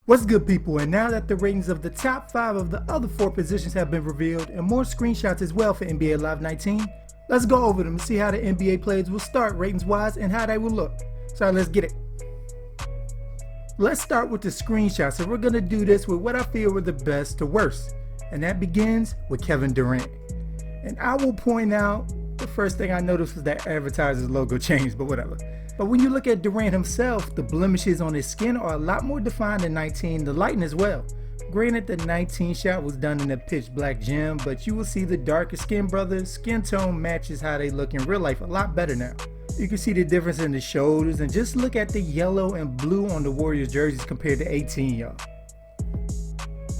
What's good, people? And now that the ratings of the top 5 of the other 4 positions have been revealed and more screenshots as well for NBA Live 19, let's go over them and see how the NBA players will start ratings wise and how they will look. So let's get it. Let's start with the screenshots, and we're going to do this with what I feel were the best to worst, and that begins with Kevin Durant. And I will point out, the first thing I noticed was that advertiser's logo changed, but whatever. But when you look at Durant himself, the blemishes on his skin are a lot more defined than 19, the lighting as well. Granted, the 19 shot was done in a pitch black gym, but you will see the darker skin brother's skin tone matches how they look in real life a lot better now. You can see the difference in the shoulders, and just look at the yellow and blue on the Warriors jerseys compared to 18, y'all.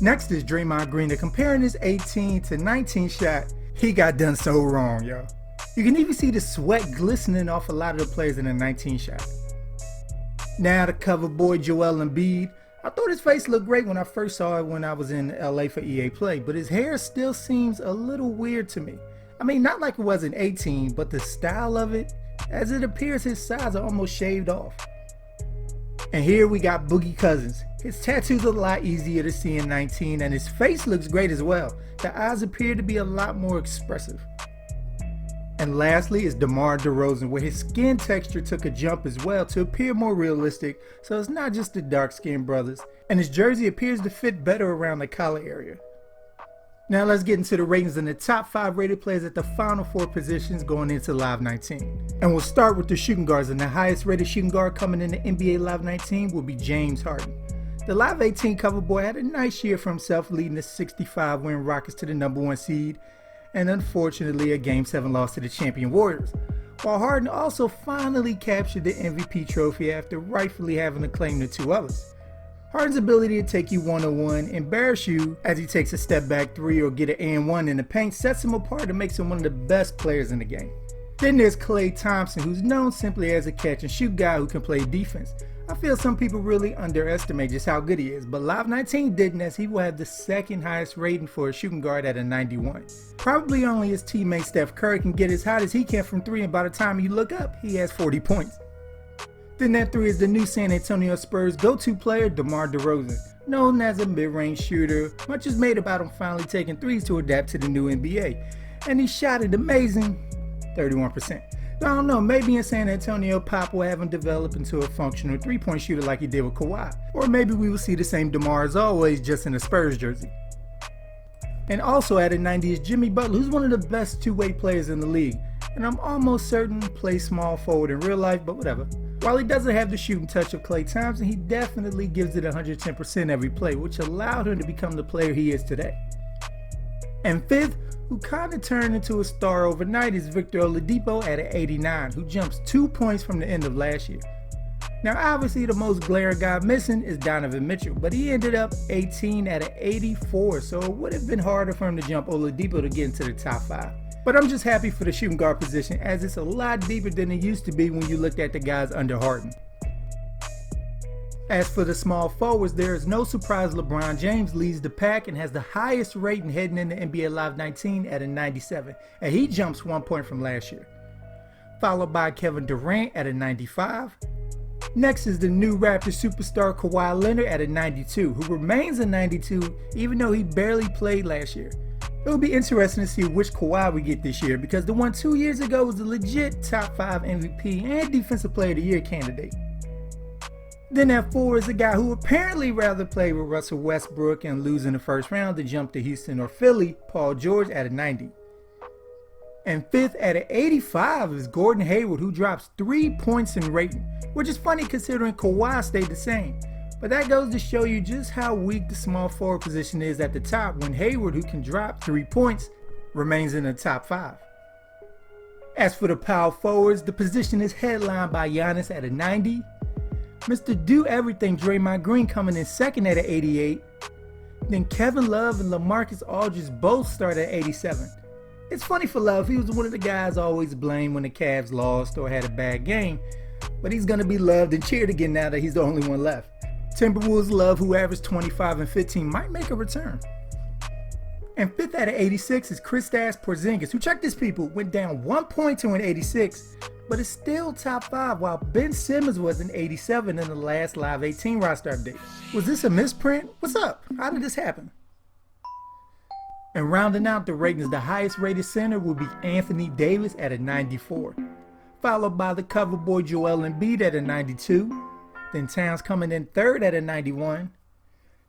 Next is Draymond Green. Comparing his 18 to 19 shot, he got done so wrong, y'all. You can even see the sweat glistening off a lot of the players in the 19 shot. Now the cover boy Joel Embiid. I thought his face looked great when I first saw it when I was in LA for EA Play, but his hair still seems a little weird to me. I mean, not like it was in 18, but the style of it, as it appears his sides are almost shaved off. And here we got Boogie Cousins. His tattoos are a lot easier to see in 19, and his face looks great as well. The eyes appear to be a lot more expressive. And lastly is DeMar DeRozan, where his skin texture took a jump as well to appear more realistic, so it's not just the dark skinned brothers, and his jersey appears to fit better around the collar area. Now let's get into the ratings and the top 5 rated players at the final 4 positions going into Live 19. And we'll start with the shooting guards, and the highest rated shooting guard coming into NBA Live 19 will be James Harden. The Live 18 cover boy had a nice year for himself, leading the 65 win Rockets to the #1 seed, and unfortunately a Game 7 loss to the champion Warriors. While Harden also finally captured the MVP trophy after rightfully having to claim the 2 others. Harden's ability to take you one-on-one, embarrass you as he takes a step back 3 or get an and-1 in the paint sets him apart and makes him one of the best players in the game. Then there's Klay Thompson, who's known simply as a catch and shoot guy who can play defense. I feel some people really underestimate just how good he is, but Live 19 didn't, as he will have the 2nd highest rating for a shooting guard at a 91. Probably only his teammate Steph Curry can get as hot as he can from 3, and by the time you look up, he has 40 points. Then that 3 is the new San Antonio Spurs go-to player DeMar DeRozan. Known as a mid-range shooter, much is made about him finally taking 3s to adapt to the new NBA. And he shot it amazing 31%. I don't know, maybe in San Antonio, Pop will have him develop into a functional 3-point shooter like he did with Kawhi. Or maybe we will see the same DeMar as always, just in a Spurs jersey. And also at a 90 is Jimmy Butler, who's one of the best two-way players in the league. And I'm almost certain plays small forward in real life, but whatever. While he doesn't have the shooting touch of Klay Thompson, he definitely gives it 110% every play, which allowed him to become the player he is today. And 5th, who kind of turned into a star overnight, is Victor Oladipo at an 89, who jumps 2 points from the end of last year. Now obviously the most glaring guy missing is Donovan Mitchell, but he ended up 18 at an 84, so it would have been harder for him to jump Oladipo to get into the top 5. But I'm just happy for the shooting guard position, as it's a lot deeper than it used to be when you looked at the guys under Harden. As for the small forwards, there is no surprise LeBron James leads the pack and has the highest rating heading into NBA Live 19 at a 97, and he jumps 1 point from last year. Followed by Kevin Durant at a 95. Next is the new Raptors superstar Kawhi Leonard at a 92, who remains a 92 even though he barely played last year. It will be interesting to see which Kawhi we get this year, because the one 2 years ago was a legit top 5 MVP and Defensive Player of the Year candidate. Then at 4 is a guy who apparently rather play with Russell Westbrook and lose in the first round to jump to Houston or Philly, Paul George at a 90. And 5th at an 85 is Gordon Hayward, who drops 3 points in rating, which is funny considering Kawhi stayed the same. But that goes to show you just how weak the small forward position is at the top when Hayward, who can drop 3 points, remains in the top 5. As for the power forwards, the position is headlined by Giannis at a 90. Mr. Do Everything Draymond Green coming in 2nd at an 88. Then Kevin Love and LaMarcus Aldridge both start at 87. It's funny for Love, he was one of the guys always blamed when the Cavs lost or had a bad game, but he's going to be loved and cheered again now that he's the only one left. Timberwolves Love, who averaged 25 and 15, might make a return. And 5th out of 86 is Kristaps Porzingis, who, check this people, went down 1 point to an 86, but is still top 5, while Ben Simmons was an 87 in the last Live 18 roster update. Was this a misprint? What's up? How did this happen? And rounding out the ratings, the highest rated center will be Anthony Davis at a 94, followed by the cover boy Joel Embiid at a 92, then Towns coming in 3rd at a 91,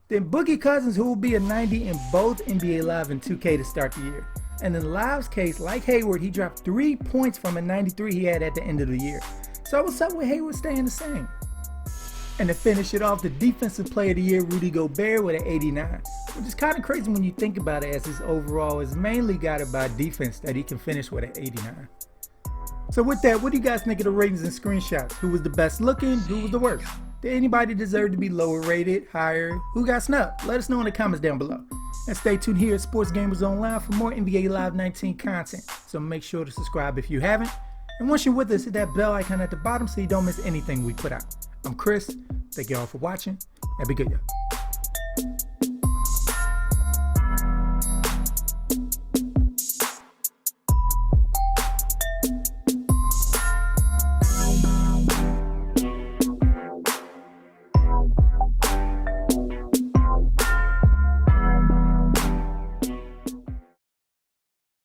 then Boogie Cousins, who will be a 90 in both NBA Live and 2K to start the year. And in Live's case, like Hayward, he dropped 3 points from a 93 he had at the end of the year. So what's up with Hayward staying the same? And to finish it off, the Defensive Player of the Year, Rudy Gobert, with an 89, which is kind of crazy when you think about it, as his overall is mainly guided by defense that he can finish with an 89. So with that, what do you guys think of the ratings and screenshots? Who was the best looking? Who was the worst? Did anybody deserve to be lower rated, higher? Who got snubbed? Let us know in the comments down below. And stay tuned here at Sports Gamers Online for more NBA Live 19 content. So make sure to subscribe if you haven't. And once you're with us, hit that bell icon at the bottom so you don't miss anything we put out. I'm Chris. Thank you all for watching. Have a good day.